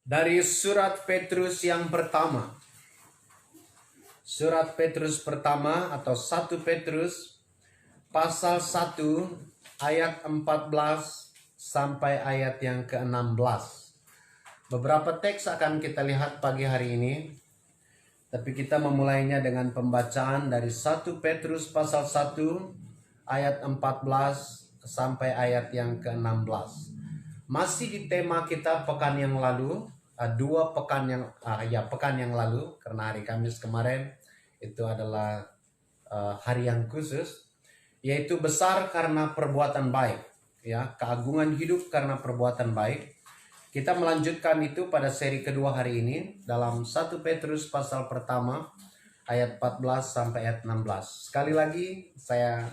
Dari surat Petrus yang pertama. Surat Petrus pertama atau 1 Petrus pasal 1 ayat 14 sampai ayat yang ke-16. Beberapa teks akan kita lihat pagi hari ini. Tapi kita memulainya dengan pembacaan dari 1 Petrus pasal 1 ayat 14 sampai ayat yang ke-16. Masih di tema kita pekan yang lalu, pekan yang lalu, karena hari Kamis kemarin itu adalah hari yang khusus, yaitu besar karena perbuatan baik, ya, keagungan hidup karena perbuatan baik. Kita melanjutkan itu pada seri kedua hari ini dalam 1 Petrus pasal pertama ayat 14 sampai ayat 16. Sekali lagi saya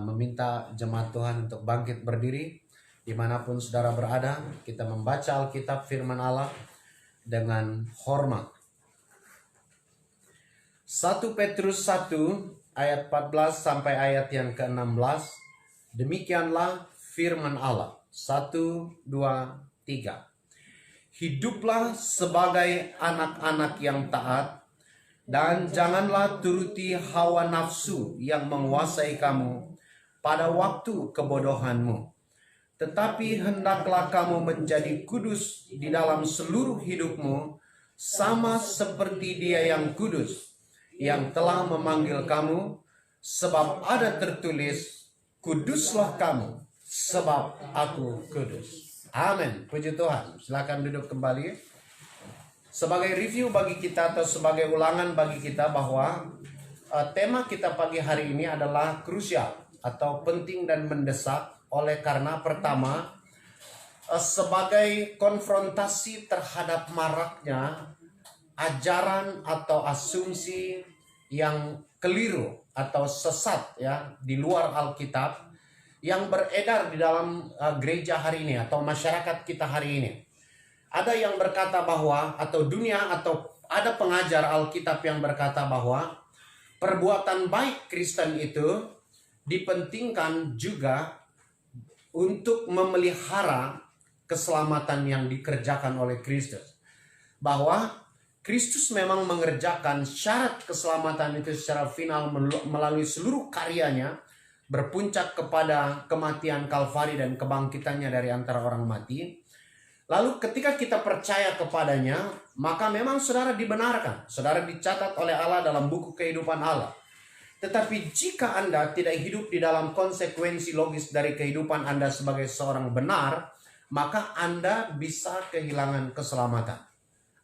meminta jemaat Tuhan untuk bangkit berdiri. Dimanapun saudara berada, kita membaca Alkitab firman Allah dengan hormat. 1 Petrus 1 ayat 14 sampai ayat yang ke-16. Demikianlah firman Allah. 1, 2, 3. Hiduplah sebagai anak-anak yang taat, dan janganlah turuti hawa nafsu yang menguasai kamu pada waktu kebodohanmu. Tetapi hendaklah kamu menjadi kudus di dalam seluruh hidupmu, sama seperti Dia yang kudus, yang telah memanggil kamu, sebab ada tertulis, kuduslah kamu, sebab aku kudus. Amin. Puji Tuhan. Silakan duduk kembali. Sebagai review bagi kita atau sebagai ulangan bagi kita bahwa tema kita pagi hari ini adalah krusial atau penting dan mendesak. Oleh karena pertama, sebagai konfrontasi terhadap maraknya ajaran atau asumsi yang keliru atau sesat, ya, di luar Alkitab yang beredar di dalam gereja hari ini atau masyarakat kita hari ini. Ada yang berkata bahwa, atau dunia atau ada pengajar Alkitab yang berkata bahwa perbuatan baik Kristen itu dipentingkan juga untuk memelihara keselamatan yang dikerjakan oleh Kristus. Bahwa Kristus memang mengerjakan syarat keselamatan itu secara final melalui seluruh karyanya, berpuncak kepada kematian Kalvari dan kebangkitannya dari antara orang mati. Lalu ketika kita percaya kepadanya, maka memang saudara dibenarkan. Saudara dicatat oleh Allah dalam buku kehidupan Allah. Tetapi jika Anda tidak hidup di dalam konsekuensi logis dari kehidupan Anda sebagai seorang benar, maka Anda bisa kehilangan keselamatan.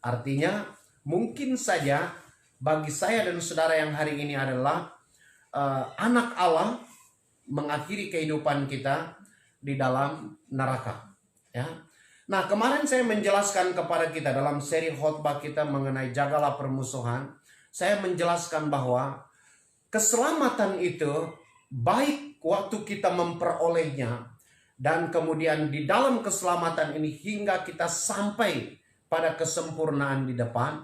Artinya, mungkin saja bagi saya dan saudara yang hari ini adalah anak Allah mengakhiri kehidupan kita di dalam neraka. Ya. Nah, kemarin saya menjelaskan kepada kita dalam seri khotbah kita mengenai jagalah permusuhan. Saya menjelaskan bahwa keselamatan itu baik waktu kita memperolehnya, dan kemudian di dalam keselamatan ini hingga kita sampai pada kesempurnaan di depan,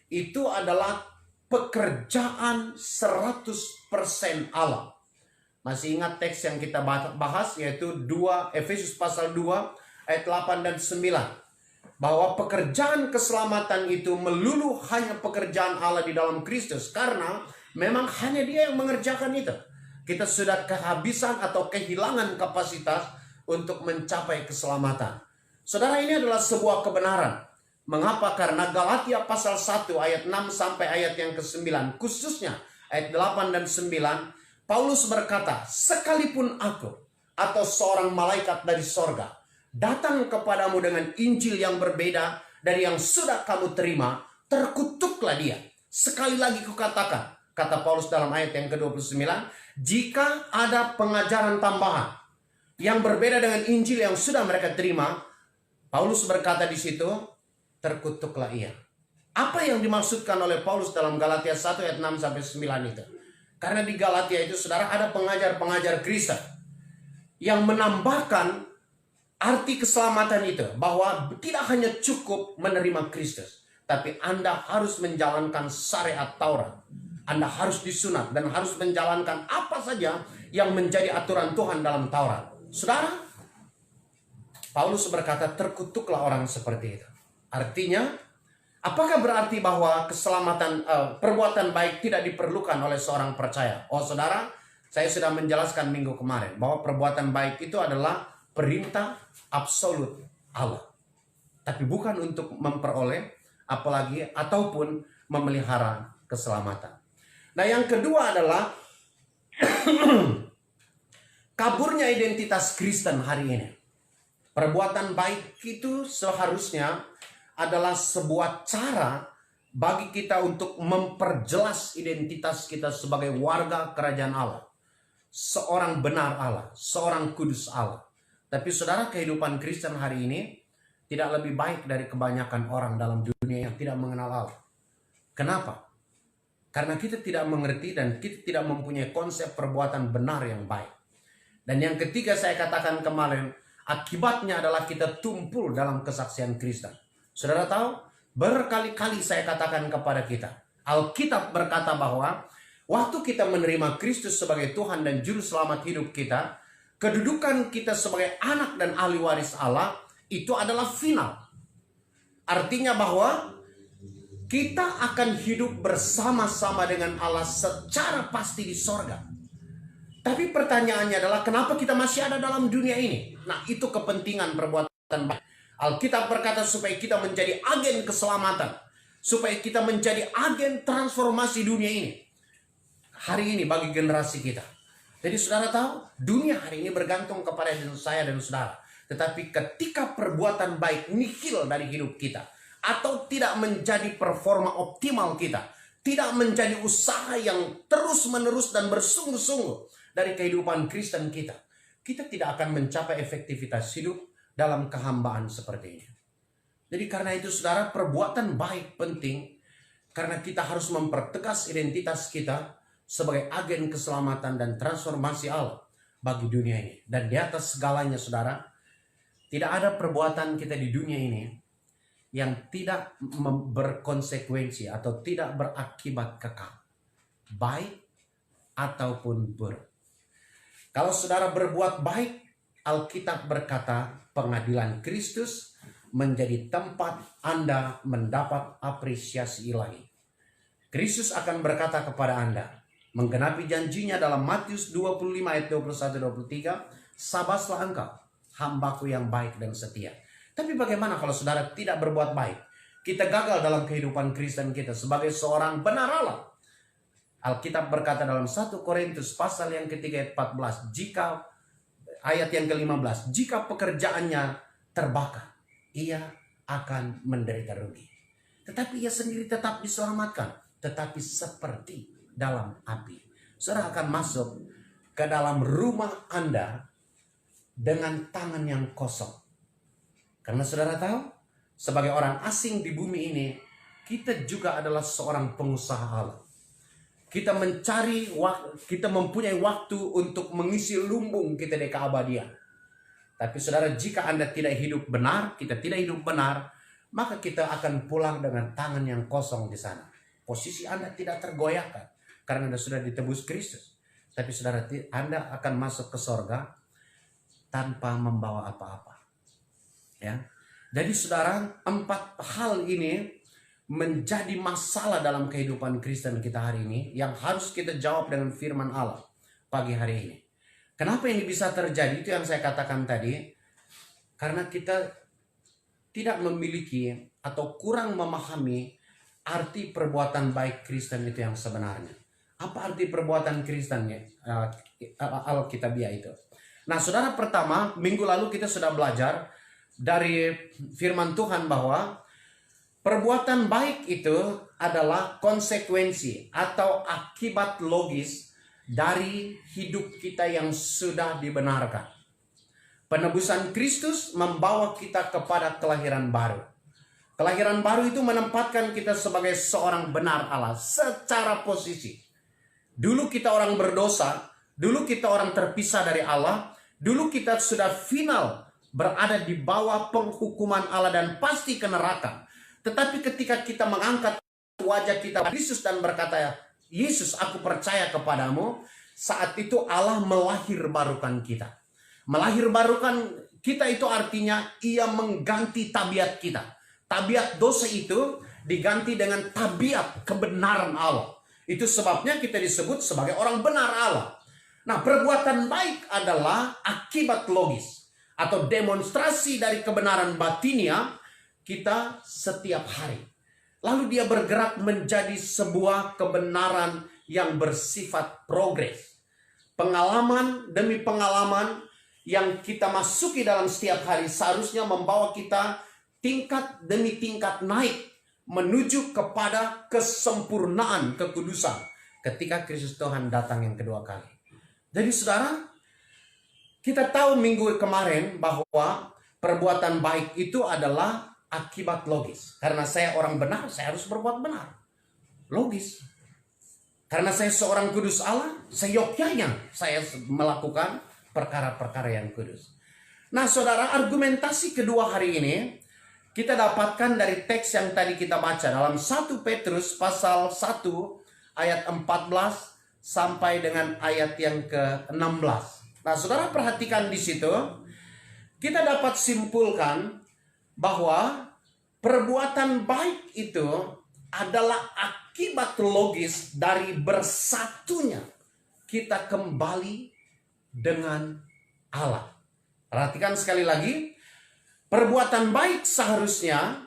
itu adalah pekerjaan 100% Allah. Masih ingat teks yang kita bahas, yaitu Efesus pasal 2 ayat 8 dan 9. Bahwa pekerjaan keselamatan itu melulu hanya pekerjaan Allah di dalam Kristus, karena memang hanya Dia yang mengerjakan itu. Kita sudah kehabisan atau kehilangan kapasitas untuk mencapai keselamatan. Saudara, ini adalah sebuah kebenaran. Mengapa? Karena Galatia pasal 1 ayat 6 sampai ayat yang ke-9, khususnya ayat 8 dan 9, Paulus berkata, sekalipun aku atau seorang malaikat dari sorga datang kepadamu dengan Injil yang berbeda dari yang sudah kamu terima, terkutuklah dia. Sekali lagi kukatakan, kata Paulus dalam ayat yang ke-29, jika ada pengajaran tambahan yang berbeda dengan Injil yang sudah mereka terima, Paulus berkata di situ, terkutuklah ia. Apa yang dimaksudkan oleh Paulus dalam Galatia 1 ayat 6 sampai 9 itu? Karena di Galatia itu, saudara, ada pengajar-pengajar Kristen yang menambahkan arti keselamatan itu, bahwa tidak hanya cukup menerima Kristus, tapi Anda harus menjalankan syariat Taurat. Anda harus disunat dan harus menjalankan apa saja yang menjadi aturan Tuhan dalam Taurat. Saudara, Paulus berkata, terkutuklah orang seperti itu. Artinya, apakah berarti bahwa keselamatan perbuatan baik tidak diperlukan oleh seorang percaya? Oh saudara, saya sudah menjelaskan minggu kemarin bahwa perbuatan baik itu adalah perintah absolut Allah. Tapi bukan untuk memperoleh apalagi ataupun memelihara keselamatan. Nah, yang kedua adalah kaburnya identitas Kristen hari ini. Perbuatan baik itu seharusnya adalah sebuah cara bagi kita untuk memperjelas identitas kita sebagai warga kerajaan Allah. Seorang benar Allah, seorang kudus Allah. Tapi saudara, kehidupan Kristen hari ini tidak lebih baik dari kebanyakan orang dalam dunia yang tidak mengenal Allah. Kenapa? Karena kita tidak mengerti dan kita tidak mempunyai konsep perbuatan benar yang baik. Dan yang ketiga saya katakan kemarin, akibatnya adalah kita tumpul dalam kesaksian Kristen. Saudara tahu, berkali-kali saya katakan kepada kita, Alkitab berkata bahwa waktu kita menerima Kristus sebagai Tuhan dan Juru Selamat hidup kita, kedudukan kita sebagai anak dan ahli waris Allah itu adalah final. Artinya bahwa kita akan hidup bersama-sama dengan Allah secara pasti di sorga. Tapi pertanyaannya adalah kenapa kita masih ada dalam dunia ini? Nah, itu kepentingan perbuatan baik. Alkitab berkata supaya kita menjadi agen keselamatan. Supaya kita menjadi agen transformasi dunia ini. Hari ini bagi generasi kita. Jadi saudara tahu, dunia hari ini bergantung kepada saya dan saudara. Tetapi ketika perbuatan baik nihil dari hidup kita, atau tidak menjadi performa optimal kita, tidak menjadi usaha yang terus-menerus dan bersungguh-sungguh dari kehidupan Kristen kita, kita tidak akan mencapai efektivitas hidup dalam kehambaan seperti ini. Jadi karena itu saudara, perbuatan baik penting karena kita harus mempertegas identitas kita sebagai agen keselamatan dan transformasi Allah bagi dunia ini. Dan di atas segalanya saudara, tidak ada perbuatan kita di dunia ini yang tidak berkonsekuensi atau tidak berakibat kekal, baik ataupun buruk. Kalau saudara berbuat baik, Alkitab berkata pengadilan Kristus menjadi tempat Anda mendapat apresiasi ilahi. Kristus akan berkata kepada Anda, menggenapi janjinya dalam Matius 25 ayat 21-23, sabaslah engkau, hambaku yang baik dan setia. Tapi bagaimana kalau saudara tidak berbuat baik? Kita gagal dalam kehidupan Kristen kita sebagai seorang benar Allah. Alkitab berkata dalam 1 Korintus pasal yang ketiga ayat 14, ayat yang ke-15, jika pekerjaannya terbakar, ia akan menderita rugi. Tetapi ia sendiri tetap diselamatkan, tetapi seperti dalam api. Saudara akan masuk ke dalam rumah Anda dengan tangan yang kosong. Karena saudara tahu, sebagai orang asing di bumi ini, kita juga adalah seorang pengusaha Allah. Kita mempunyai waktu untuk mengisi lumbung kita di keabadian. Tapi saudara, jika Anda tidak hidup benar, kita tidak hidup benar, maka kita akan pulang dengan tangan yang kosong di sana. Posisi Anda tidak tergoyahkan karena Anda sudah ditebus Kristus. Tapi saudara, Anda akan masuk ke sorga tanpa membawa apa-apa. Ya. Jadi saudara, 4 hal ini menjadi masalah dalam kehidupan Kristen kita hari ini yang harus kita jawab dengan firman Allah pagi hari ini. Kenapa ini bisa terjadi? Itu yang saya katakan tadi. Karena kita tidak memiliki atau kurang memahami arti perbuatan baik Kristen itu yang sebenarnya. Apa arti perbuatan Kristen Alkitabiah itu? Nah saudara, pertama, minggu lalu kita sudah belajar dari firman Tuhan bahwa perbuatan baik itu adalah konsekuensi atau akibat logis dari hidup kita yang sudah dibenarkan. Penebusan Kristus membawa kita kepada kelahiran baru. Kelahiran baru itu menempatkan kita sebagai seorang benar Allah secara posisi. Dulu kita orang berdosa, dulu kita orang terpisah dari Allah, dulu kita sudah final berada di bawah penghukuman Allah dan pasti ke neraka. Tetapi ketika kita mengangkat wajah kita Kristus dan berkata, Yesus, aku percaya kepadamu, saat itu Allah melahirbarukan kita. Melahirbarukan kita itu artinya ia mengganti tabiat kita. Tabiat dosa itu diganti dengan tabiat kebenaran Allah. Itu sebabnya kita disebut sebagai orang benar Allah. Nah, perbuatan baik adalah akibat logis atau demonstrasi dari kebenaran batinia kita setiap hari. Lalu dia bergerak menjadi sebuah kebenaran yang bersifat progres. Pengalaman demi pengalaman yang kita masuki dalam setiap hari seharusnya membawa kita tingkat demi tingkat naik menuju kepada kesempurnaan kekudusan ketika Kristus Tuhan datang yang kedua kali. Jadi saudara, kita tahu minggu kemarin bahwa perbuatan baik itu adalah akibat logis. Karena saya orang benar, saya harus berbuat benar. Logis. Karena saya seorang kudus Allah, seyogyanya saya melakukan perkara-perkara yang kudus. Nah saudara, argumentasi kedua hari ini kita dapatkan dari teks yang tadi kita baca dalam 1 Petrus pasal 1 ayat 14 sampai dengan ayat yang ke-16. Nah, saudara perhatikan di situ, kita dapat simpulkan bahwa perbuatan baik itu adalah akibat logis dari bersatunya kita kembali dengan Allah. Perhatikan sekali lagi. Perbuatan baik seharusnya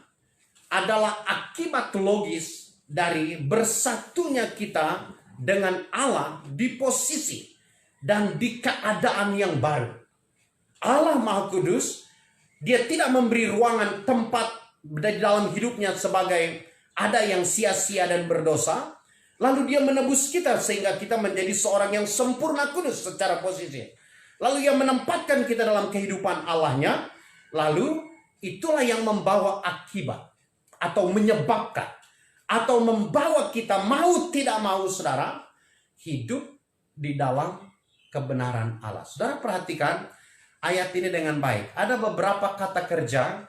adalah akibat logis dari bersatunya kita dengan Allah di posisi dan di keadaan yang baru. Allah Maha Kudus, dia tidak memberi ruangan tempat di dalam hidupnya sebagai ada yang sia-sia dan berdosa. Lalu dia menebus kita sehingga kita menjadi seorang yang sempurna kudus secara posisi. Lalu ia menempatkan kita dalam kehidupan Allahnya. Lalu itulah yang membawa akibat atau menyebabkan atau membawa kita mau tidak mau saudara hidup di dalam kebenaran Allah. Saudara perhatikan ayat ini dengan baik. Ada beberapa kata kerja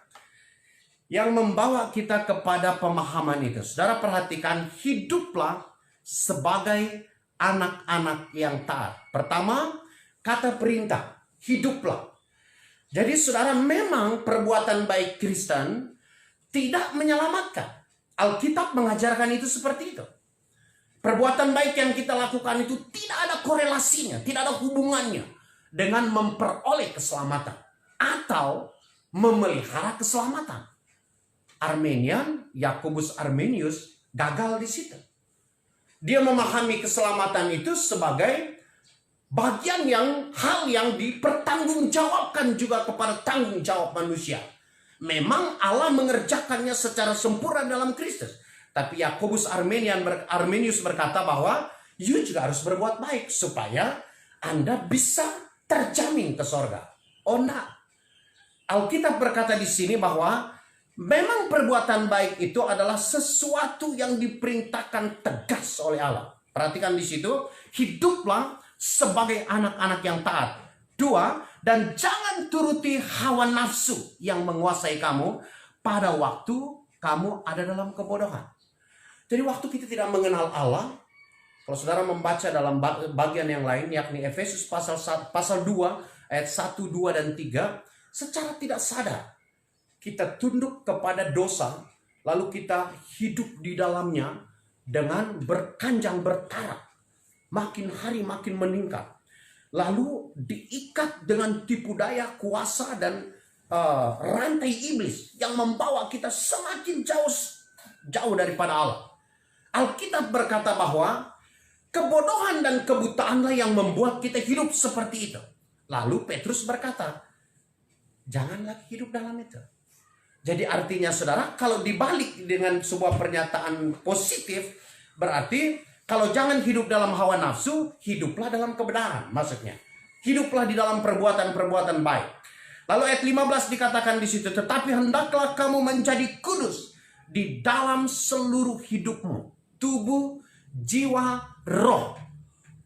yang membawa kita kepada pemahaman itu. Saudara perhatikan, hiduplah sebagai anak-anak yang taat. Pertama, kata perintah, hiduplah. Jadi saudara, memang perbuatan baik Kristen tidak menyelamatkan. Alkitab mengajarkan itu seperti itu. Perbuatan baik yang kita lakukan itu tidak ada korelasinya, tidak ada hubungannya dengan memperoleh keselamatan atau memelihara keselamatan. Yakobus Arminius gagal di situ. Dia memahami keselamatan itu sebagai bagian hal yang dipertanggungjawabkan juga kepada tanggung jawab manusia. Memang Allah mengerjakannya secara sempurna dalam Kristus. Tapi Yakobus Arminius berkata bahwa you juga harus berbuat baik supaya Anda bisa terjamin ke sorga. Oh nah, Alkitab berkata di sini bahwa memang perbuatan baik itu adalah sesuatu yang diperintahkan tegas oleh Allah. Perhatikan di situ, hiduplah sebagai anak-anak yang taat. 2, dan jangan turuti hawa nafsu yang menguasai kamu pada waktu kamu ada dalam kebodohan. Jadi waktu kita tidak mengenal Allah, kalau saudara membaca dalam bagian yang lain, yakni Efesus pasal 2 ayat 1, 2, dan 3, secara tidak sadar kita tunduk kepada dosa, lalu kita hidup di dalamnya dengan berkanjang bertarak. Makin hari makin meningkat. Lalu diikat dengan tipu daya, kuasa, dan rantai iblis yang membawa kita semakin jauh daripada Allah. Alkitab berkata bahwa kebodohan dan kebutaanlah yang membuat kita hidup seperti itu. Lalu Petrus berkata, jangan lagi hidup dalam itu. Jadi artinya saudara, kalau dibalik dengan sebuah pernyataan positif, berarti kalau jangan hidup dalam hawa nafsu, hiduplah dalam kebenaran. Maksudnya, hiduplah di dalam perbuatan-perbuatan baik. Lalu ayat 15 dikatakan di situ, tetapi hendaklah kamu menjadi kudus di dalam seluruh hidupmu, tubuh, jiwa, roh,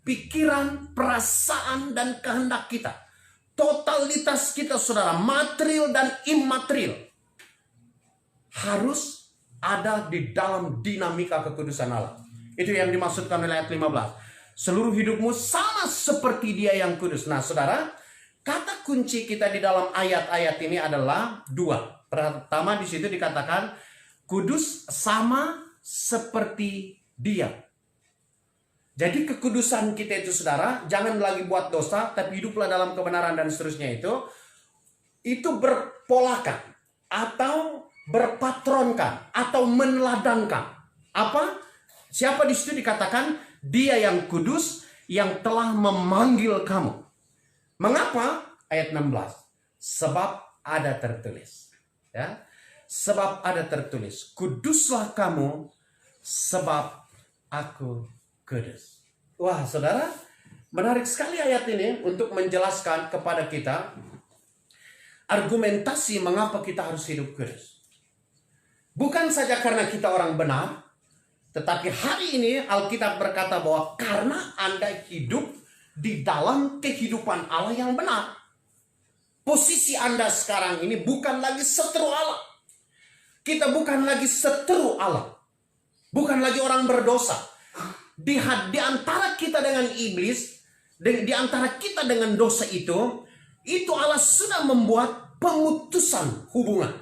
pikiran, perasaan, dan kehendak kita. Totalitas kita saudara, material dan imaterial, harus ada di dalam dinamika kekudusan Allah. Itu yang dimaksudkan oleh ayat 15. Seluruh hidupmu sama seperti Dia yang kudus. Nah, saudara, Kata kunci kita di dalam ayat-ayat ini adalah dua. Pertama di situ dikatakan kudus sama seperti Dia. Jadi kekudusan kita itu saudara, jangan lagi buat dosa, tapi hiduplah dalam kebenaran dan seterusnya itu berpolakan atau berpatronkan atau meneladankan. Apa? Siapa di situ dikatakan Dia yang kudus yang telah memanggil kamu. Mengapa? Ayat 16. Sebab ada tertulis. Ya. Sebab ada tertulis. Kuduslah kamu sebab aku kudus. Wah, saudara, menarik sekali ayat ini untuk menjelaskan kepada kita argumentasi mengapa kita harus hidup kudus. Bukan saja karena kita orang benar, tetapi hari ini Alkitab berkata bahwa karena Anda hidup di dalam kehidupan Allah yang benar. Posisi Anda sekarang ini bukan lagi seteru Allah. Kita bukan lagi seteru Allah. Bukan lagi orang berdosa. Di antara kita dengan iblis, di antara kita dengan dosa itu Allah sudah membuat pemutusan hubungan.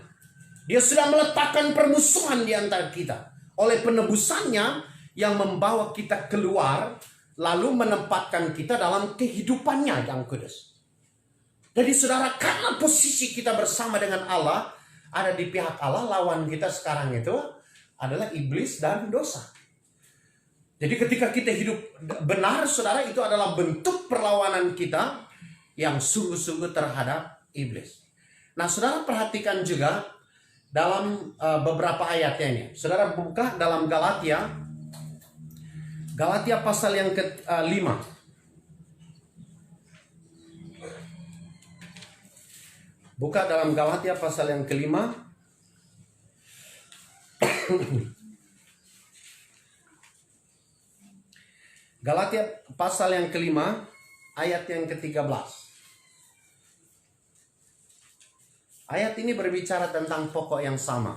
Dia sudah meletakkan permusuhan di antara kita. Oleh penebusannya yang membawa kita keluar, lalu menempatkan kita dalam kehidupannya yang kudus. Jadi saudara, karena posisi kita bersama dengan Allah, ada di pihak Allah, lawan kita sekarang itu adalah iblis dan dosa. Jadi ketika kita hidup benar, saudara, itu adalah bentuk perlawanan kita yang sungguh-sungguh terhadap iblis. Nah, saudara perhatikan juga dalam beberapa ayatnya ini. Saudara buka dalam Galatia pasal yang ke-5. Buka dalam Galatia pasal yang ke-5. Galatia pasal yang ke-5 ayat yang ke-13. Ayat ini berbicara tentang pokok yang sama.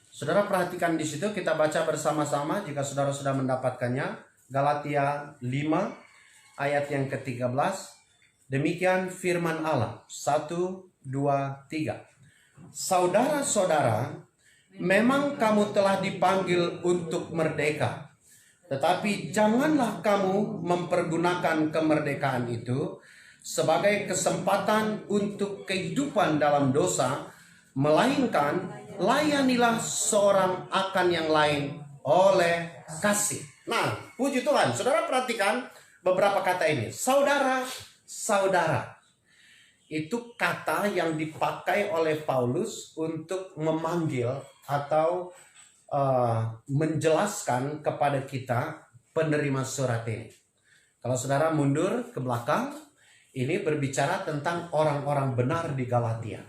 Saudara perhatikan di situ, kita baca bersama-sama jika saudara sudah mendapatkannya. Galatia 5 ayat yang ke-13. Demikian firman Allah. 1, 2, 3. Saudara-saudara, memang kamu telah dipanggil untuk merdeka. Tetapi janganlah kamu mempergunakan kemerdekaan itu sebagai kesempatan untuk kehidupan dalam dosa, melainkan layanilah seorang akan yang lain oleh kasih. Nah, puji Tuhan. Saudara perhatikan beberapa kata ini. Saudara. Itu kata yang dipakai oleh Paulus untuk memanggil atau menjelaskan kepada kita penerima surat ini. Kalau saudara mundur ke belakang, ini berbicara tentang orang-orang benar di Galatia.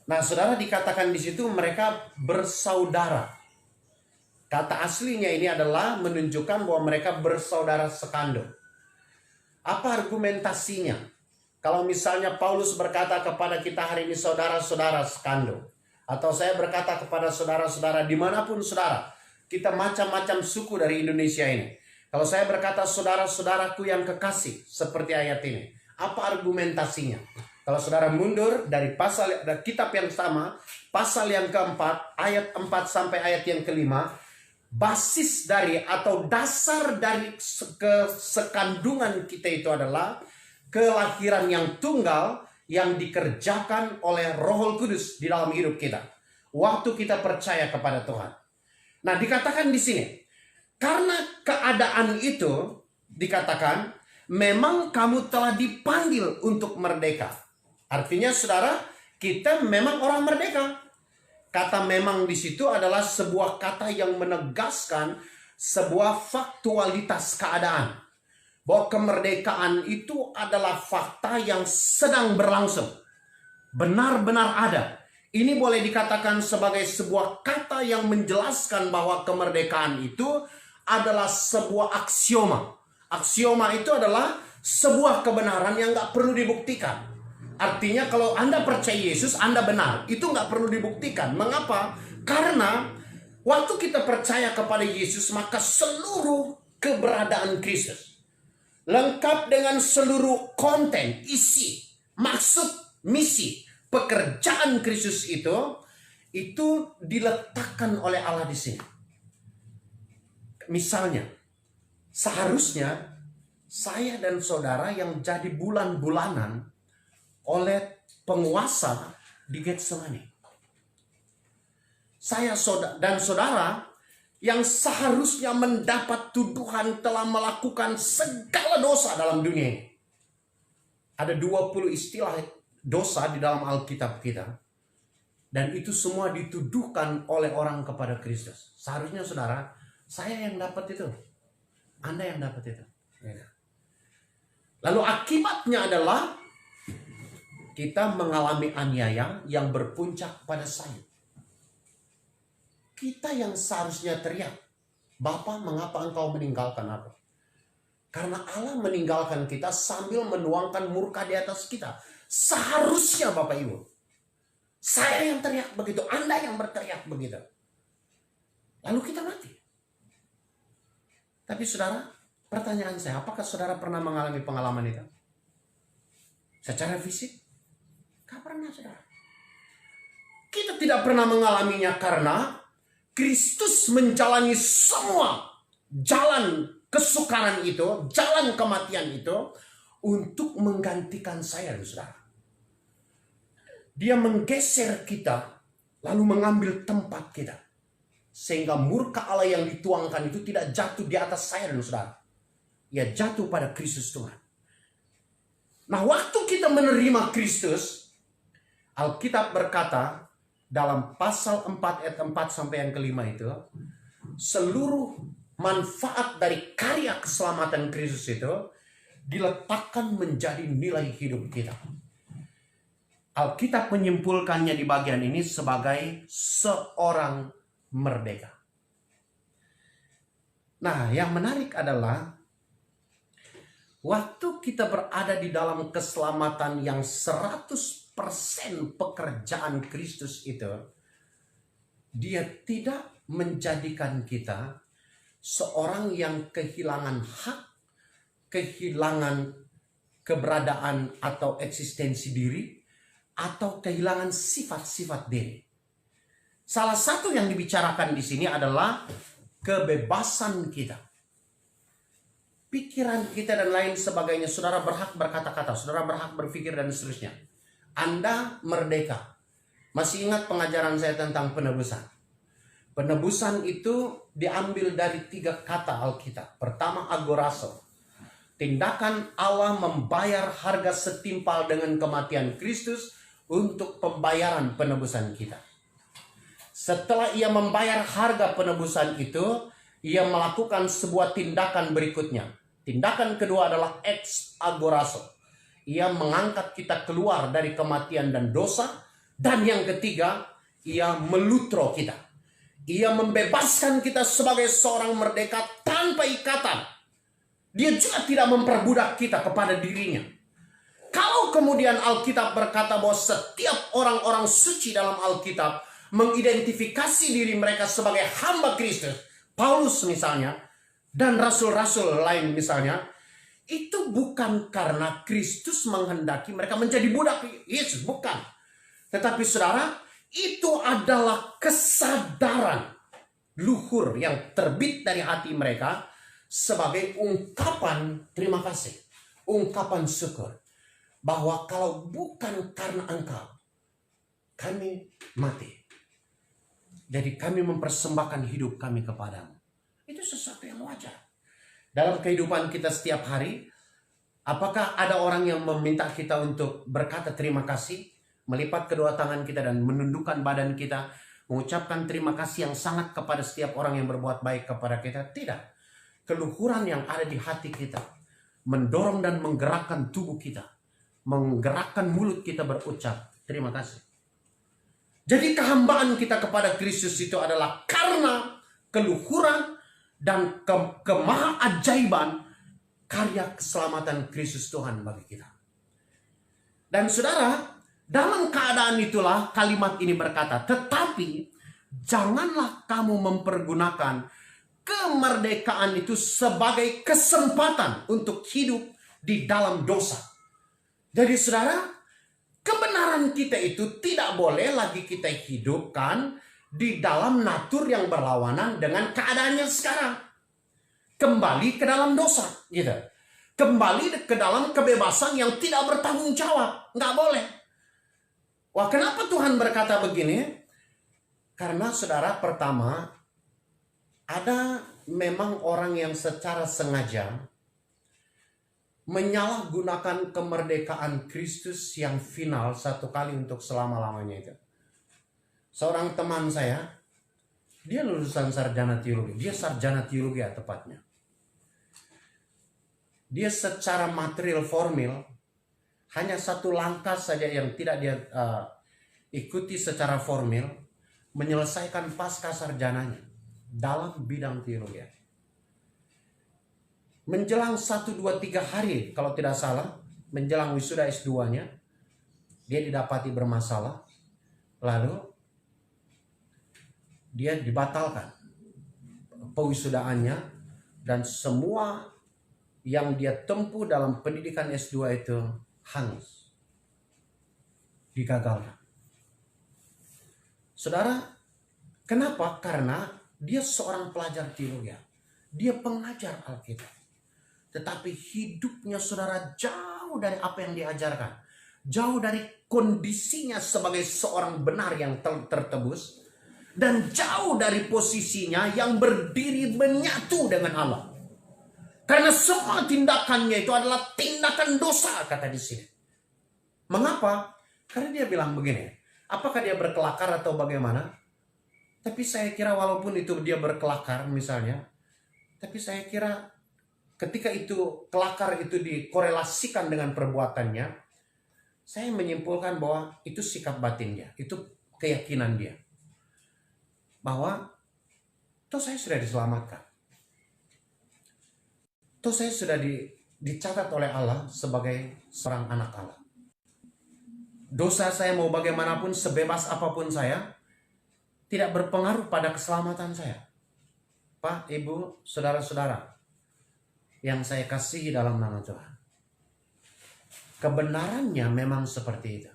Nah, saudara dikatakan di situ mereka bersaudara. Kata aslinya ini adalah menunjukkan bahwa mereka bersaudara sekandung. Apa argumentasinya? Kalau misalnya Paulus berkata kepada kita hari ini saudara-saudara sekandung. Atau saya berkata kepada saudara-saudara dimanapun saudara. Kita macam-macam suku dari Indonesia ini. Kalau saya berkata saudara-saudaraku yang kekasih. Seperti ayat ini. Apa argumentasinya? Kalau saudara mundur dari kitab yang sama. Pasal yang keempat. Ayat 4 sampai ayat yang kelima. Basis dari atau dasar dari kesekandungan kita itu adalah. Kelahiran yang tunggal. Yang dikerjakan oleh Roh Kudus di dalam hidup kita. Waktu kita percaya kepada Tuhan. Nah, dikatakan di sini. Karena keadaan itu dikatakan memang kamu telah dipanggil untuk merdeka. Artinya saudara, kita memang orang merdeka. Kata memang di situ adalah sebuah kata yang menegaskan sebuah faktualitas keadaan. Bahwa kemerdekaan itu adalah fakta yang sedang berlangsung. Benar-benar ada. Ini boleh dikatakan sebagai sebuah kata yang menjelaskan bahwa kemerdekaan itu adalah sebuah aksioma. Aksioma itu adalah sebuah kebenaran yang gak perlu dibuktikan. Artinya kalau Anda percaya Yesus, Anda benar. Itu gak perlu dibuktikan. Mengapa? Karena waktu kita percaya kepada Yesus, maka seluruh keberadaan Kristus. lengkap dengan seluruh konten, isi, maksud, misi, pekerjaan Kristus itu diletakkan oleh Allah di sini. Misalnya, seharusnya saya dan saudara yang jadi bulan-bulanan oleh penguasa di Getsemani. Saya dan saudara yang seharusnya mendapat tuduhan telah melakukan segala dosa dalam dunia ini. Ada 20 istilah dosa di dalam Alkitab kita. Dan itu semua dituduhkan oleh orang kepada Kristus. Seharusnya saudara, saya yang dapat itu. Anda yang dapat itu. Lalu akibatnya adalah kita mengalami aniaya yang berpuncak pada salib. Kita yang seharusnya teriak, Bapa, mengapa engkau meninggalkan aku? Karena Allah meninggalkan kita sambil menuangkan murka di atas kita. Seharusnya Bapak Ibu, saya yang teriak begitu, Anda yang berteriak begitu. Lalu kita mati. Tapi saudara, pertanyaan saya, apakah saudara pernah mengalami pengalaman itu? Secara fisik? Gak pernah saudara. Kita tidak pernah mengalaminya karena Kristus menjalani semua jalan kesukaran itu, jalan kematian itu untuk menggantikan saya dan saudara. Dia menggeser kita lalu mengambil tempat kita. Sehingga murka Allah yang dituangkan itu tidak jatuh di atas saya dan saudara. Ia jatuh pada Kristus Tuhan. Nah, waktu kita menerima Kristus, Alkitab berkata dalam pasal 4 ayat 4 sampai yang kelima itu, seluruh manfaat dari karya keselamatan Kristus itu diletakkan menjadi nilai hidup kita. Alkitab menyimpulkannya di bagian ini sebagai seorang merdeka. Nah, yang menarik adalah waktu kita berada di dalam keselamatan yang 100% pekerjaan Kristus itu, Dia tidak menjadikan kita seorang yang kehilangan hak, kehilangan keberadaan atau eksistensi diri, atau kehilangan sifat-sifat diri. Salah satu yang dibicarakan di sini adalah kebebasan kita. Pikiran kita dan lain sebagainya. Saudara berhak berkata-kata, saudara berhak berpikir dan seterusnya. Anda merdeka. Masih ingat pengajaran saya tentang penebusan? Penebusan itu diambil dari 3 kata Alkitab. Pertama, agorazo. Tindakan Allah membayar harga setimpal dengan kematian Kristus untuk pembayaran penebusan kita. Setelah ia membayar harga penebusan itu, ia melakukan sebuah tindakan berikutnya. Tindakan kedua adalah ex agorazo. Ia mengangkat kita keluar dari kematian dan dosa. Dan yang ketiga, ia melutro kita. Ia membebaskan kita sebagai seorang merdeka tanpa ikatan. Dia juga tidak memperbudak kita kepada dirinya. Kalau kemudian Alkitab berkata bahwa setiap orang-orang suci dalam Alkitab mengidentifikasi diri mereka sebagai hamba Kristus, Paulus misalnya, dan rasul-rasul lain misalnya, itu bukan karena Kristus menghendaki mereka menjadi budak Yesus, bukan. Tetapi saudara, itu adalah kesadaran luhur yang terbit dari hati mereka sebagai ungkapan terima kasih, ungkapan syukur. Bahwa kalau bukan karena Engkau, kami mati. Jadi kami mempersembahkan hidup kami kepadamu. Itu sesuatu yang wajar. Dalam kehidupan kita setiap hari, apakah ada orang yang meminta kita untuk berkata terima kasih, melipat kedua tangan kita dan menundukkan badan kita, mengucapkan terima kasih yang sangat kepada setiap orang yang berbuat baik kepada kita? Tidak. Keluhuran yang ada di hati kita mendorong dan menggerakkan tubuh kita, menggerakkan mulut kita berucap terima kasih. Jadi kehambaan kita kepada Kristus itu adalah karena keluhuran dan kemahaajaiban karya keselamatan Kristus Tuhan bagi kita. Dan saudara, dalam keadaan itulah kalimat ini berkata, tetapi janganlah kamu mempergunakan kemerdekaan itu sebagai kesempatan untuk hidup di dalam dosa. Jadi saudara, kebenaran kita itu tidak boleh lagi kita hidupkan di dalam natur yang berlawanan dengan keadaannya sekarang. Kembali ke dalam dosa, gitu. Kembali ke dalam kebebasan yang tidak bertanggung jawab. Nggak boleh. Wah, kenapa Tuhan berkata begini? Karena saudara, pertama, ada memang orang yang secara sengaja menyalahgunakan kemerdekaan Kristus yang final satu kali untuk selama-lamanya itu. Seorang teman saya, dia lulusan sarjana teologi. Dia sarjana teologi ya tepatnya. Dia secara material formil hanya satu langkah saja yang tidak dia ikuti secara formil, menyelesaikan pasca sarjananya dalam bidang teologi. Menjelang 1, 2, 3 hari kalau tidak salah, menjelang wisuda S2-nya, dia didapati bermasalah. Lalu dia dibatalkan pewisudaannya, dan semua yang dia tempuh dalam pendidikan S2 itu hangus, digagalkan. Saudara, kenapa? Karena dia seorang pelajar teologi, dia pengajar Alkitab, tetapi hidupnya saudara jauh dari apa yang diajarkan, jauh dari kondisinya sebagai seorang benar yang tertebus, dan jauh dari posisinya yang berdiri menyatu dengan Allah. Karena semua tindakannya itu adalah tindakan dosa, kata di sini. Mengapa? Karena dia bilang begini, apakah dia berkelakar atau bagaimana? Tapi saya kira walaupun itu dia berkelakar misalnya, tapi saya kira ketika itu kelakar itu dikorelasikan dengan perbuatannya, saya menyimpulkan bahwa itu sikap batin dia, itu keyakinan dia. Bahwa toh saya sudah diselamatkan. Toh saya sudah dicatat oleh Allah sebagai seorang anak Allah. Dosa saya mau bagaimanapun, sebebas apapun saya, tidak berpengaruh pada keselamatan saya. Pak, Ibu, saudara-saudara yang saya kasihi dalam nama Tuhan, kebenarannya memang seperti itu.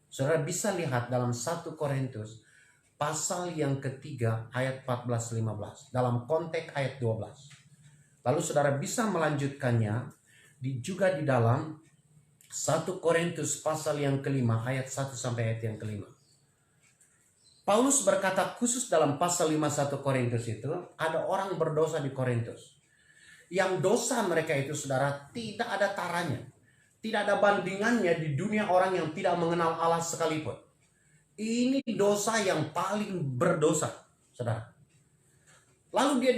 Saudara bisa lihat dalam 1 Korintus pasal yang ketiga ayat 14-15 dalam konteks ayat 12. Lalu saudara bisa melanjutkannya juga di dalam 1 Korintus pasal yang kelima ayat 1 sampai ayat yang kelima. Paulus berkata khusus dalam pasal 51 Korintus itu, ada orang berdosa di Korintus. Yang dosa mereka itu saudara tidak ada taranya. Tidak ada bandingannya di dunia orang yang tidak mengenal Allah sekalipun. Ini dosa yang paling berdosa, saudara. Lalu dia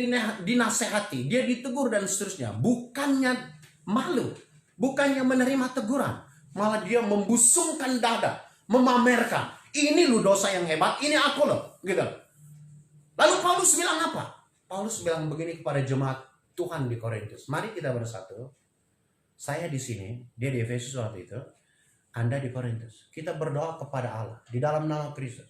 dinasehati, dia ditegur dan seterusnya. Bukannya malu, bukannya menerima teguran, malah dia membusungkan dada, memamerkan. Ini lu dosa yang hebat, ini aku loh, gitu. Lalu Paulus bilang apa? Paulus bilang begini kepada jemaat Tuhan di Korintus. Mari kita bersatu. Saya di sini, dia di Efesus waktu itu, Anda di Korintus. Kita berdoa kepada Allah di dalam nama Kristus,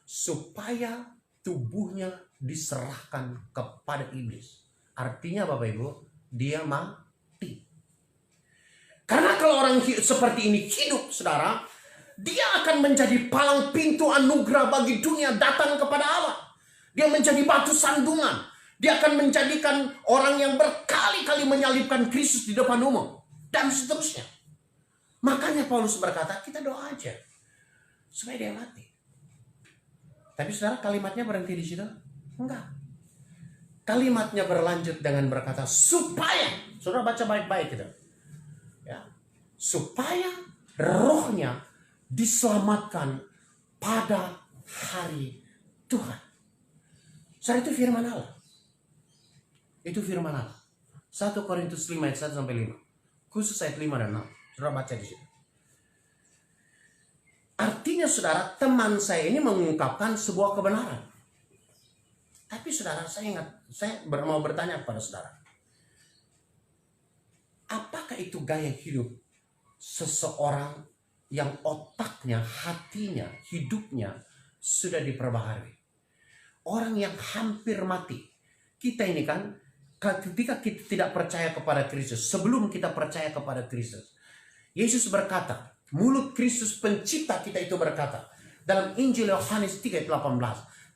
supaya tubuhnya diserahkan kepada iblis. Artinya Bapak Ibu, dia mati. Karena kalau orang seperti ini hidup, saudara, dia akan menjadi palang pintu anugerah bagi dunia datang kepada Allah. Dia menjadi batu sandungan. Dia akan menjadikan orang yang berkali-kali menyalibkan Kristus di depan umum. Dan seterusnya. Makanya Paulus berkata, kita doa aja supaya dia mati. Tapi saudara, kalimatnya berhenti di situ? Enggak. Kalimatnya berlanjut dengan berkata, supaya, saudara baca baik-baik gitu. Ya. Supaya rohnya diselamatkan pada hari Tuhan. Saudara, itu firman Allah. Itu firman Allah. 1 Korintus 5 ayat 1 sampai 5. Khusus ayat 5 dan 6. Saudara baca di situ. Artinya saudara, teman saya ini mengungkapkan sebuah kebenaran. Tapi saudara, saya mau bertanya kepada saudara. Apakah itu gaya hidup seseorang yang otaknya, hatinya, hidupnya sudah diperbaharui? Orang yang hampir mati. kita ini kan, ketika kita tidak percaya kepada Kristus, sebelum kita percaya kepada Kristus, Yesus berkata, mulut Kristus pencipta kita itu berkata, dalam Injil Yohanes 3:18,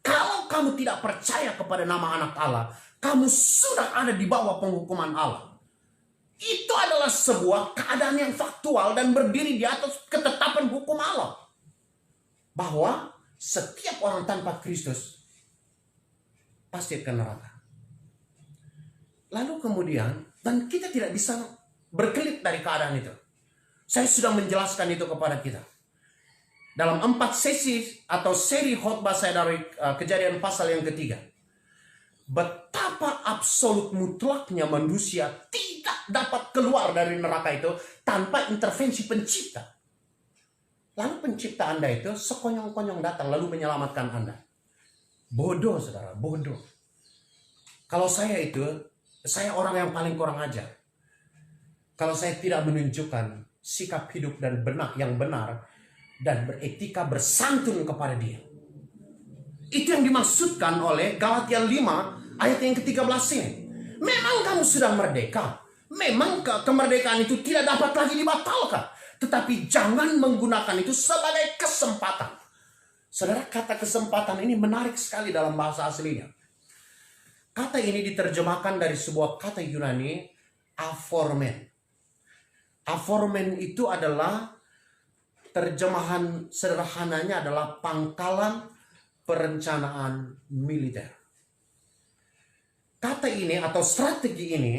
kalau kamu tidak percaya kepada nama anak Allah, kamu sudah ada di bawah penghukuman Allah. Itu adalah sebuah keadaan yang faktual dan berdiri di atas ketetapan hukum Allah. Bahwa setiap orang tanpa Kristus pasti akan neraka. Lalu kemudian, dan kita tidak bisa berkelit dari keadaan itu. Saya sudah menjelaskan itu kepada kita. Dalam 4 sesi atau seri khotbah saya dari Kejadian pasal yang ketiga. Betapa absolut mutlaknya manusia tidak dapat keluar dari neraka itu tanpa intervensi pencipta. Lalu pencipta Anda itu sekonyong-konyong datang lalu menyelamatkan Anda. Bodoh, saudara, bodoh. Kalau saya orang yang paling kurang ajar. Kalau saya tidak menunjukkan sikap hidup dan benak yang benar dan beretika bersantun kepada Dia. Itu yang dimaksudkan oleh Galatia 5 ayat yang ke-13 ini. Memang kamu sudah merdeka. Memang kemerdekaan itu tidak dapat lagi dibatalkan. Tetapi jangan menggunakan itu sebagai kesempatan. Saudara, kata kesempatan ini menarik sekali dalam bahasa aslinya. Kata ini diterjemahkan dari sebuah kata Yunani, aphormen. Aphormen itu adalah, terjemahan sederhananya adalah pangkalan perencanaan militer. Kata ini atau strategi ini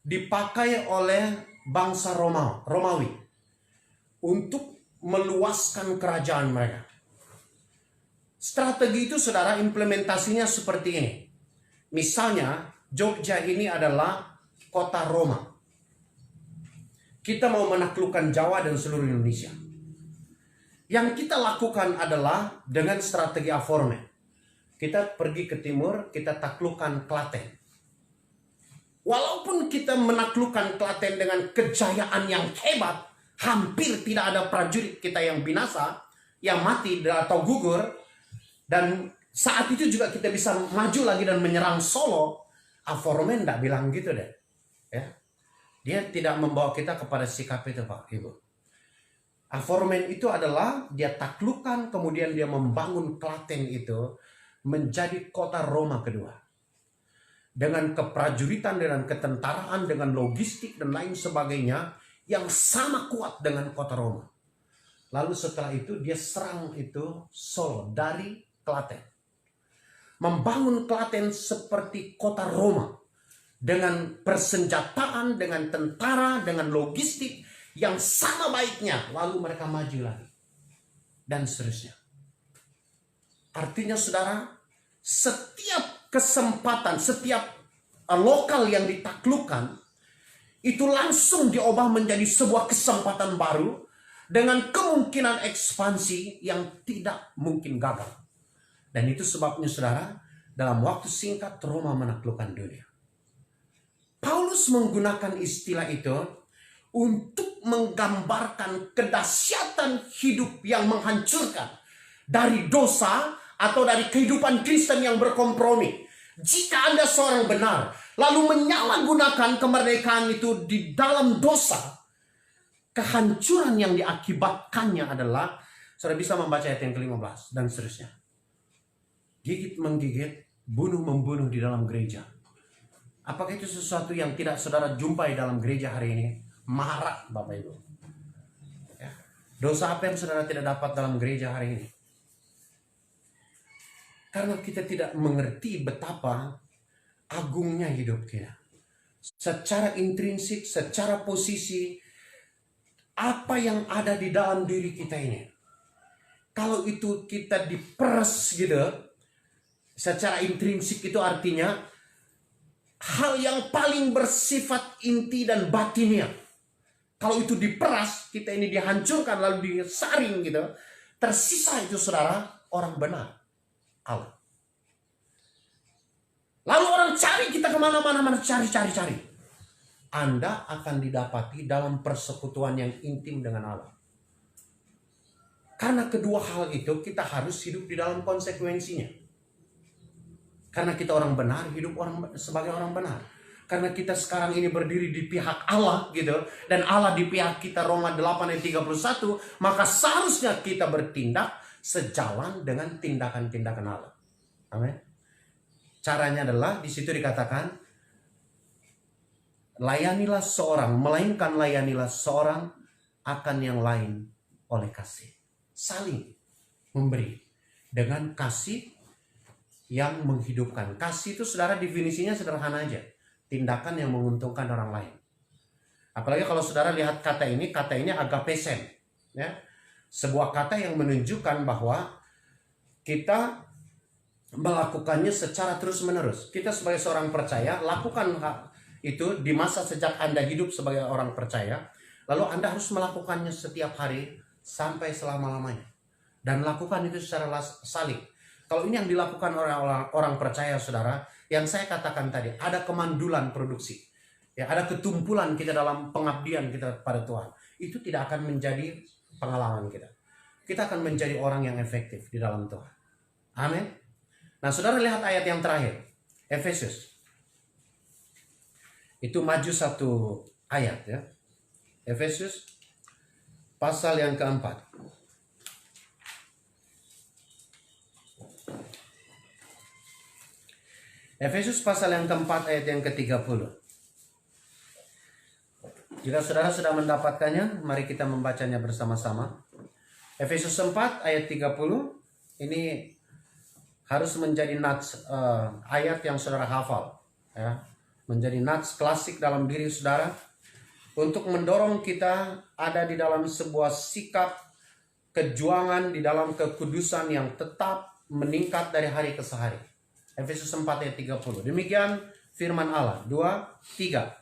dipakai oleh bangsa Romawi untuk meluaskan kerajaan mereka. Strategi itu, saudara, implementasinya seperti ini. Misalnya, Jogja ini adalah kota Roma. Kita mau menaklukkan Jawa dan seluruh Indonesia. Yang kita lakukan adalah dengan strategi aphormen. Kita pergi ke timur, kita taklukkan Klaten. Walaupun kita menaklukkan Klaten dengan kejayaan yang hebat, hampir tidak ada prajurit kita yang binasa, yang mati atau gugur, dan saat itu juga kita bisa maju lagi dan menyerang Solo. Aphormen tidak bilang gitu deh. Ya. Dia tidak membawa kita kepada sikap itu, Pak, Ibu. Aphormen itu adalah dia taklukkan, kemudian dia membangun Klaten itu menjadi kota Roma kedua. Dengan keprajuritan, dengan ketentaraan, dengan logistik dan lain sebagainya yang sama kuat dengan kota Roma. Lalu setelah itu dia serang itu Solo dari Klaten. Membangun Klaten seperti kota Roma. Dengan persenjataan, dengan tentara, dengan logistik yang sama baiknya. Lalu mereka maju lagi. Dan seterusnya. Artinya, saudara, setiap kesempatan, setiap lokal yang ditaklukkan, itu langsung diubah menjadi sebuah kesempatan baru dengan kemungkinan ekspansi yang tidak mungkin gagal. Dan itu sebabnya, saudara, dalam waktu singkat Roma menaklukkan dunia. Paulus menggunakan istilah itu untuk menggambarkan kedahsyatan hidup yang menghancurkan dari dosa atau dari kehidupan Kristen yang berkompromi. Jika Anda seorang benar, lalu menyalahgunakan kemerdekaan itu di dalam dosa, kehancuran yang diakibatkannya adalah, saudara bisa membaca ayat yang ke-15 dan seterusnya. Gigit menggigit, bunuh membunuh di dalam gereja. Apakah itu sesuatu yang tidak saudara jumpai dalam gereja hari ini? Marak, Bapak Ibu. Ya. Dosa apa yang saudara tidak dapat dalam gereja hari ini? Karena kita tidak mengerti betapa agungnya hidup kita. Secara intrinsik, secara posisi, apa yang ada di dalam diri kita ini. Kalau itu kita diperes gitu, secara intrinsik itu artinya hal yang paling bersifat inti dan batinnya. Kalau itu diperas, kita ini dihancurkan lalu disaring gitu. Tersisa itu, saudara, orang benar, Allah. Lalu orang cari kita kemana-mana, cari. Anda akan didapati dalam persekutuan yang intim dengan Allah. Karena kedua hal itu kita harus hidup di dalam konsekuensinya. Karena kita orang benar, hidup sebagai orang benar. Karena kita sekarang ini berdiri di pihak Allah gitu, dan Allah di pihak kita, Roma 8 ayat 31, maka seharusnya kita bertindak sejalan dengan tindakan-tindakan Allah. Amin. Caranya adalah di situ dikatakan layanilah seorang, melainkan layanilah seorang akan yang lain oleh kasih. Saling memberi dengan kasih yang menghidupkan. Kasih itu saudara definisinya sederhana aja. Tindakan yang menguntungkan orang lain. Apalagi kalau saudara lihat kata ini agapesen, ya. Sebuah kata yang menunjukkan bahwa kita melakukannya secara terus-menerus. Kita sebagai seorang percaya, lakukan hal itu di masa sejak Anda hidup sebagai orang percaya, lalu Anda harus melakukannya setiap hari sampai selama-lamanya. Dan lakukan itu secara saling. Kalau ini yang dilakukan oleh orang percaya, saudara, yang saya katakan tadi, ada kemandulan produksi. Ya, ada ketumpulan kita dalam pengabdian kita pada Tuhan. Itu tidak akan menjadi pengalaman kita. Kita akan menjadi orang yang efektif di dalam Tuhan. Amin. Nah, saudara lihat ayat yang terakhir. Efesus. Itu maju satu ayat ya. Efesus pasal yang keempat. Efesus pasal yang keempat ayat yang ke-30. Jika saudara sudah mendapatkannya, mari kita membacanya bersama-sama. Efesus 4 ayat 30 ini harus menjadi nats ayat yang saudara hafal, ya. Menjadi nats klasik dalam diri saudara untuk mendorong kita ada di dalam sebuah sikap kejuangan di dalam kekudusan yang tetap meningkat dari hari ke hari. Efesus 4 ayat 30. Demikian firman Allah. 2, 3.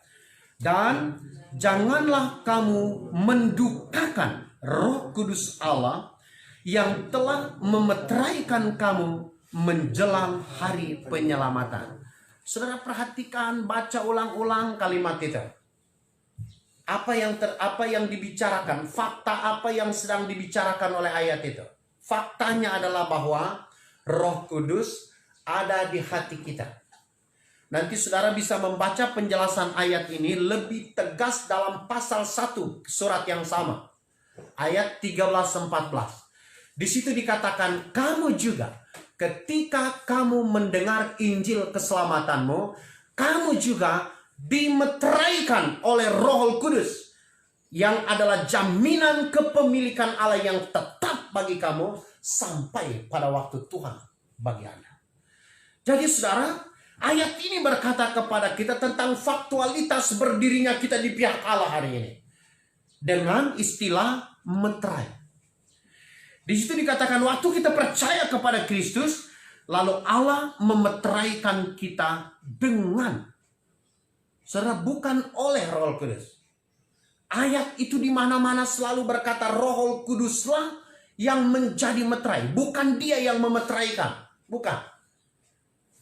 Dan janganlah kamu mendukakan Roh Kudus Allah yang telah memeteraikan kamu menjelang hari penyelamatan. Saudara perhatikan, baca ulang-ulang kalimat itu. Apa yang dibicarakan, fakta apa yang sedang dibicarakan oleh ayat itu. Faktanya adalah bahwa Roh Kudus ada di hati kita. Nanti saudara bisa membaca penjelasan ayat ini lebih tegas dalam pasal 1 surat yang sama. Ayat 13-14. Di situ dikatakan, kamu juga ketika kamu mendengar Injil keselamatanmu, kamu juga dimeteraikan oleh Roh Kudus yang adalah jaminan kepemilikan Allah yang tetap bagi kamu sampai pada waktu Tuhan bagi Anda. Jadi saudara, ayat ini berkata kepada kita tentang faktualitas berdirinya kita di pihak Allah hari ini. Dengan istilah meterai. Di situ dikatakan waktu kita percaya kepada Kristus, lalu Allah memeteraikan kita dengan, saudara, bukan oleh Roh Kudus. Ayat itu di mana-mana selalu berkata Roh Kuduslah yang menjadi meterai, bukan dia yang memeteraikan, bukan.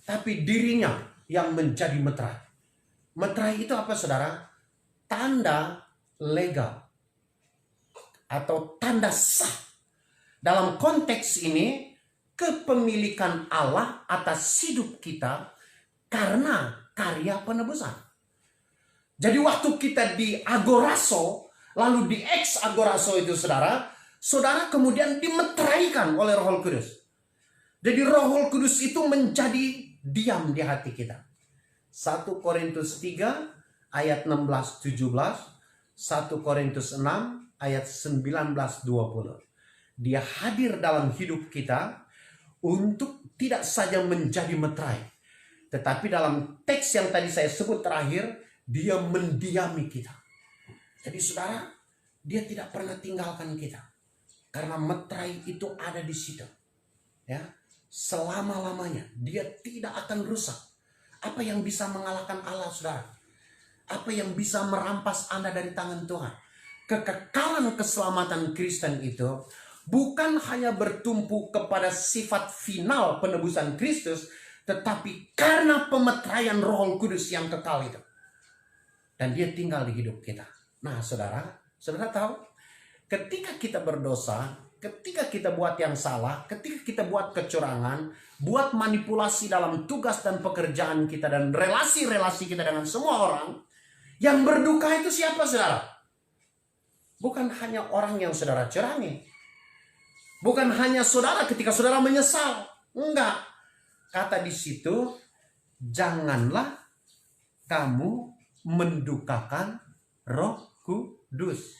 Tapi dirinya yang menjadi meterai. Meterai itu apa, saudara? Tanda legal atau tanda sah. Dalam konteks ini, kepemilikan Allah atas hidup kita karena karya penebusan. Jadi waktu kita di agoraso, lalu di ex agoraso itu saudara kemudian dimeteraikan oleh Roh Kudus. Jadi Roh Kudus itu menjadi diam di hati kita. 1 Korintus 3 ayat 16-17, 1 Korintus 6 ayat 19-20. Dia hadir dalam hidup kita untuk tidak saja menjadi meterai, tetapi dalam teks yang tadi saya sebut terakhir, dia mendiami kita. Jadi saudara, dia tidak pernah tinggalkan kita. Karena meterai itu ada di situ. Ya, selama-lamanya dia tidak akan rusak. Apa yang bisa mengalahkan Allah, saudara? Apa yang bisa merampas Anda dari tangan Tuhan? Kekekalan keselamatan Kristen itu bukan hanya bertumpu kepada sifat final penebusan Kristus, tetapi karena pemeteraian Roh Kudus yang kekal itu. Dan dia tinggal di hidup kita. Nah, saudara tahu, ketika kita berdosa, ketika kita buat yang salah, ketika kita buat kecurangan, buat manipulasi dalam tugas dan pekerjaan kita dan relasi-relasi kita dengan semua orang, yang berduka itu siapa, saudara? Bukan hanya orang yang saudara curangi. Bukan hanya saudara ketika saudara menyesal. Enggak. Kata di situ, janganlah kamu mendukakan Roh Kudus.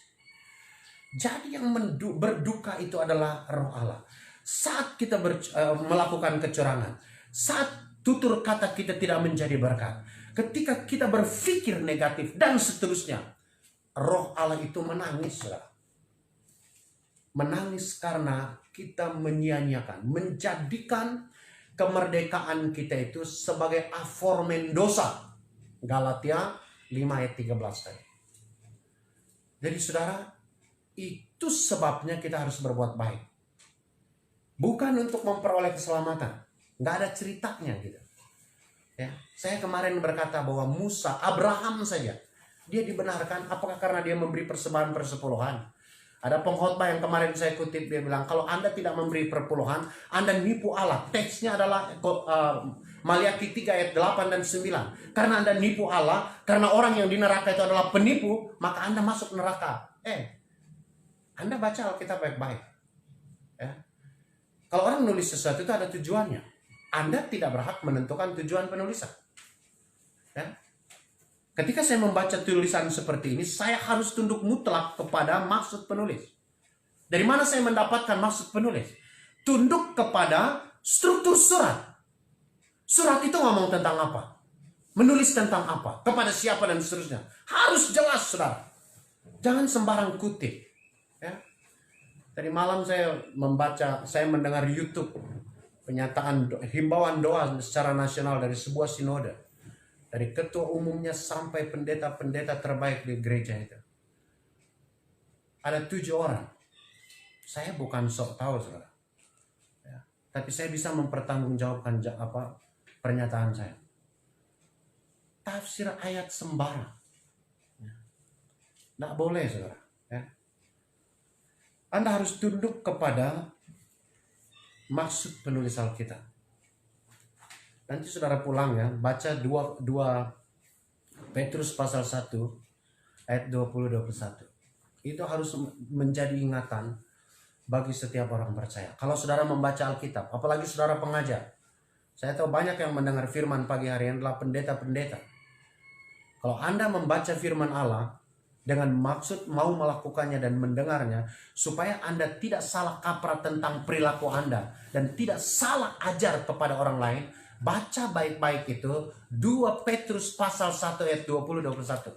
Jadi yang berduka itu adalah Roh Allah. Saat kita melakukan kecurangan, saat tutur kata kita tidak menjadi berkat, ketika kita berpikir negatif dan seterusnya, Roh Allah itu menangis, saudara. Menangis karena kita menyia-nyiakan, menjadikan kemerdekaan kita itu sebagai aformen dosa. Galatia 5 ayat 13 tadi. Jadi saudara, itu sebabnya kita harus berbuat baik. Bukan untuk memperoleh keselamatan. Nggak ada ceritanya gitu. Ya, saya kemarin berkata bahwa Musa, Abraham saja, dia dibenarkan apakah karena dia memberi persembahan persepuluhan. Ada pengkhotbah yang kemarin saya kutip, dia bilang, kalau Anda tidak memberi perpuluhan, Anda nipu Allah. Teksnya adalah Maliaki 3 ayat 8 dan 9. Karena Anda nipu Allah, karena orang yang di neraka itu adalah penipu, maka Anda masuk neraka. Anda baca Alkitab baik-baik. Ya. Kalau orang menulis sesuatu itu ada tujuannya. Anda tidak berhak menentukan tujuan penulisan. Ya. Ketika saya membaca tulisan seperti ini, saya harus tunduk mutlak kepada maksud penulis. Dari mana saya mendapatkan maksud penulis? Tunduk kepada struktur surat. Surat itu ngomong tentang apa? Menulis tentang apa? Kepada siapa dan seterusnya. Harus jelas, saudara. Jangan sembarang kutip. Ya. Tadi malam saya mendengar YouTube pernyataan himbauan doa secara nasional dari sebuah sinode. Dari ketua umumnya sampai pendeta-pendeta terbaik di gereja itu. Ada 7 orang. Saya bukan sok tahu, saudara. Ya. Tapi saya bisa mempertanggungjawabkan pernyataan saya. Tafsir ayat sembarang. Ya. Nggak boleh, saudara. Ya. Anda harus tunduk kepada maksud penulis Alkitab. Nanti saudara pulang ya, baca 2 Petrus pasal 1 ayat 20-21. Itu harus menjadi ingatan bagi setiap orang percaya. Kalau saudara membaca Alkitab, apalagi saudara pengajar. Saya tahu banyak yang mendengar firman pagi hari yang adalah pendeta-pendeta. Kalau Anda membaca firman Allah dengan maksud mau melakukannya dan mendengarnya, supaya Anda tidak salah kaprah tentang perilaku Anda dan tidak salah ajar kepada orang lain, baca baik-baik itu 2 Petrus pasal 1 ayat 20-21.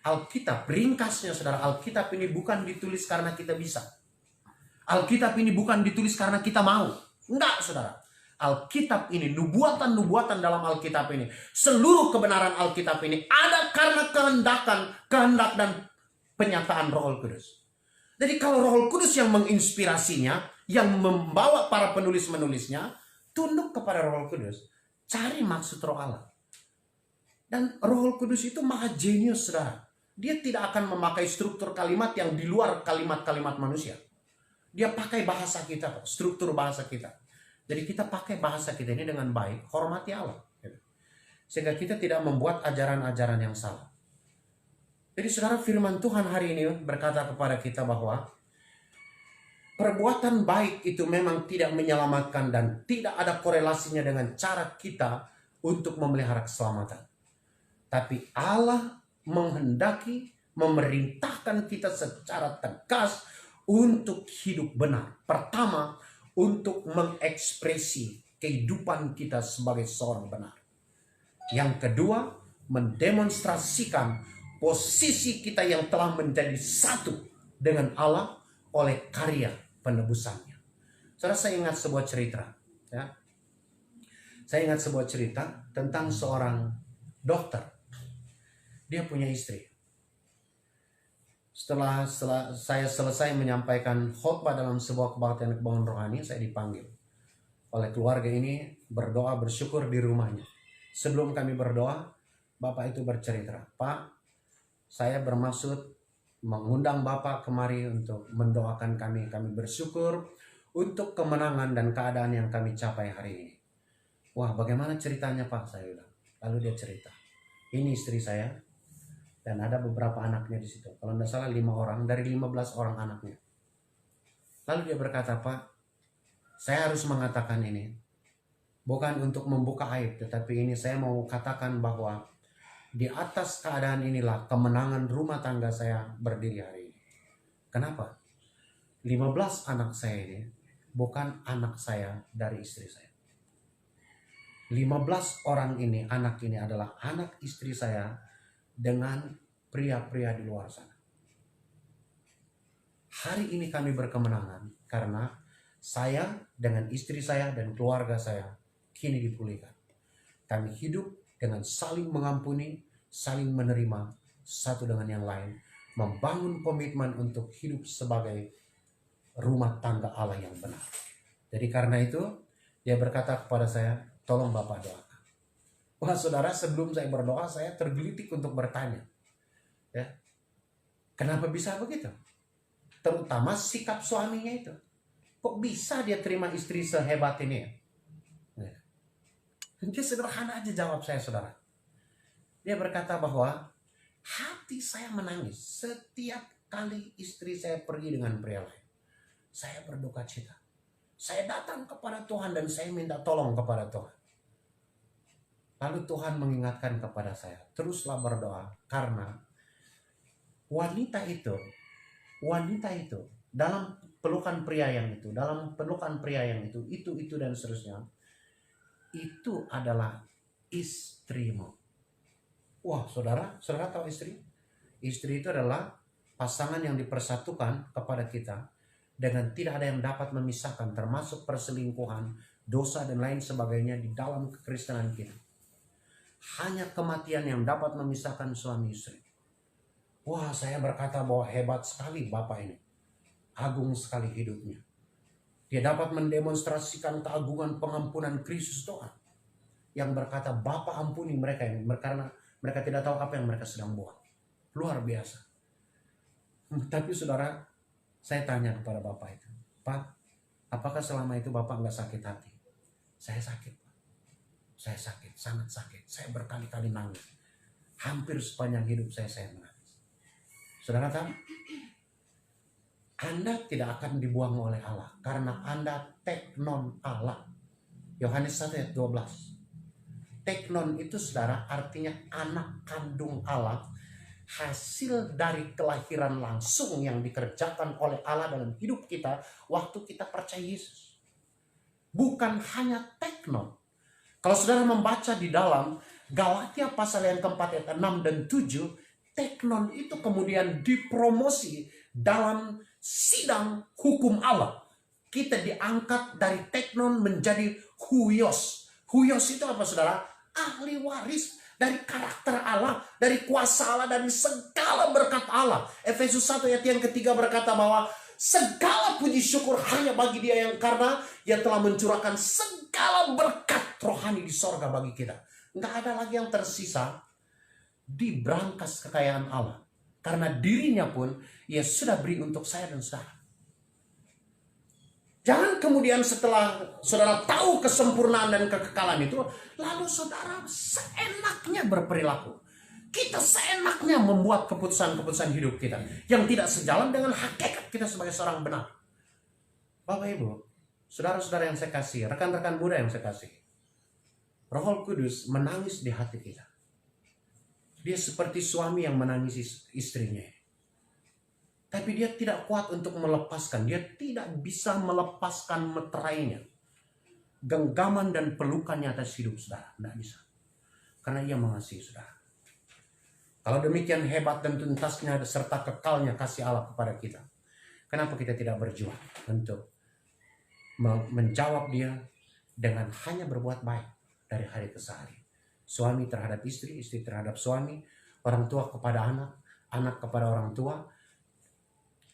Alkitab, ringkasnya saudara, Alkitab ini bukan ditulis karena kita bisa. Alkitab ini bukan ditulis karena kita mau. Enggak, saudara. Alkitab ini, nubuatan-nubuatan dalam Alkitab ini, seluruh kebenaran Alkitab ini ada karena kehendak dan penyataan Roh Kudus. Jadi kalau Roh Kudus yang menginspirasinya, yang membawa para penulis-menulisnya, tunduk kepada Roh Kudus, cari maksud Roh Allah. Dan Roh Kudus itu maha jenius, saudara. Dia tidak akan memakai struktur kalimat yang di luar kalimat-kalimat manusia. Dia pakai bahasa kita, struktur bahasa kita. Jadi kita pakai bahasa kita ini dengan baik, hormati Allah. Sehingga kita tidak membuat ajaran-ajaran yang salah. Jadi saudara, firman Tuhan hari ini berkata kepada kita bahwa perbuatan baik itu memang tidak menyelamatkan dan tidak ada korelasinya dengan cara kita untuk memelihara keselamatan. Tapi Allah menghendaki, memerintahkan kita secara tegas untuk hidup benar. Pertama, untuk mengekspresi kehidupan kita sebagai seorang benar. Yang kedua, mendemonstrasikan posisi kita yang telah menjadi satu dengan Allah oleh karya penebusannya. Saudara, saya ingat sebuah cerita. Ya. Saya ingat sebuah cerita tentang seorang dokter. Dia punya istri. Setelah saya selesai menyampaikan khotbah dalam sebuah kebaktian rohani, saya dipanggil oleh keluarga ini berdoa bersyukur di rumahnya. Sebelum kami berdoa, Bapak itu bercerita, Pak, saya bermaksud mengundang Bapak kemari untuk mendoakan kami. Kami bersyukur untuk kemenangan dan keadaan yang kami capai hari ini. Wah, bagaimana ceritanya Pak? Saya bilang. Lalu dia cerita. Ini istri saya dan ada beberapa anaknya di situ. Kalau tidak salah 5 orang dari 15 orang anaknya. Lalu dia berkata, Pak, saya harus mengatakan ini. Bukan untuk membuka aib, tetapi ini saya mau katakan bahwa di atas keadaan inilah kemenangan rumah tangga saya berdiri hari ini. Kenapa? 15 anak saya ini bukan anak saya dari istri saya. 15 orang ini, anak ini adalah anak istri saya dengan pria-pria di luar sana. Hari ini kami berkemenangan karena saya dengan istri saya dan keluarga saya kini dipulihkan. Kami hidup dengan saling mengampuni, saling menerima satu dengan yang lain, membangun komitmen untuk hidup sebagai rumah tangga Allah yang benar. Jadi karena itu dia berkata kepada saya, tolong Bapak doakan. Wah saudara, sebelum saya berdoa saya tergelitik untuk bertanya, ya, kenapa bisa begitu? Terutama sikap suaminya itu. Kok bisa dia terima istri sehebat ini ya? Dia sederhana aja jawab saya, saudara. Dia berkata bahwa hati saya menangis setiap kali istri saya pergi dengan pria lain. Saya berduka cita. Saya datang kepada Tuhan dan saya minta tolong kepada Tuhan. Lalu Tuhan mengingatkan kepada saya, teruslah berdoa karena wanita itu dalam pelukan pria yang itu, itu dan seterusnya, itu adalah istrimu. Wah, saudara tahu istri? Istri itu adalah pasangan yang dipersatukan kepada kita dengan tidak ada yang dapat memisahkan, termasuk perselingkuhan, dosa dan lain sebagainya di dalam kekristenan kita. Hanya kematian yang dapat memisahkan suami istri. Wah, saya berkata bahwa hebat sekali Bapak ini. Agung sekali hidupnya. Dia dapat mendemonstrasikan keagungan pengampunan Kristus Tuhan. Yang berkata, Bapa ampuni mereka ini karena mereka tidak tahu apa yang mereka sedang buat. Luar biasa. Tapi saudara, saya tanya kepada Bapak itu, Pak, apakah selama itu Bapak nggak sakit hati? Saya sakit, Pak. Saya sakit, sangat sakit. Saya berkali-kali nangis. Hampir sepanjang hidup saya menangis. Saudara tahu? Anda tidak akan dibuang oleh Allah karena Anda teknon Allah. Yohanes 1 ayat 12. Teknon itu saudara artinya anak kandung Allah, hasil dari kelahiran langsung yang dikerjakan oleh Allah dalam hidup kita waktu kita percaya Yesus. Bukan hanya teknon. Kalau saudara membaca di dalam Galatia pasal yang keempat ayat 6 dan 7, teknon itu kemudian dipromosi dalam sidang hukum Allah. Kita diangkat dari teknon menjadi huios. Huios itu apa saudara? Ahli waris dari karakter Allah, dari kuasa Allah, dari segala berkat Allah. Efesus 1 ayat yang ketiga berkata bahwa segala puji syukur hanya bagi Dia yang karena Dia telah mencurahkan segala berkat rohani di sorga bagi kita. Nggak ada lagi yang tersisa di brankas kekayaan Allah. Karena dirinya pun Ia sudah beri untuk saya dan saudara. Jangan kemudian setelah saudara tahu kesempurnaan dan kekekalan itu, lalu saudara seenaknya berperilaku. Kita seenaknya membuat keputusan-keputusan hidup kita yang tidak sejalan dengan hakikat kita sebagai seorang benar. Bapak Ibu, saudara-saudara yang saya kasih, rekan-rekan muda yang saya kasih, Roh Kudus menangis di hati kita. Dia seperti suami yang menangisi istrinya. Tapi dia tidak kuat untuk melepaskan. Dia tidak bisa melepaskan meterainya. Genggaman dan pelukannya atas hidup saudara. Tidak bisa. Karena ia mengasihi saudara. Kalau demikian hebat dan tuntasnya serta kekalnya kasih Allah kepada kita. Kenapa kita tidak berjuang untuk menjawab dia dengan hanya berbuat baik dari hari ke hari. Suami terhadap istri, istri terhadap suami, orang tua kepada anak, anak kepada orang tua,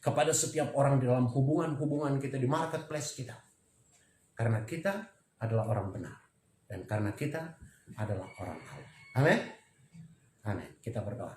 kepada setiap orang di dalam hubungan-hubungan kita di marketplace kita. Karena kita adalah orang benar. Dan karena kita adalah orang Allah. Amin. Amin. Kita berdoa.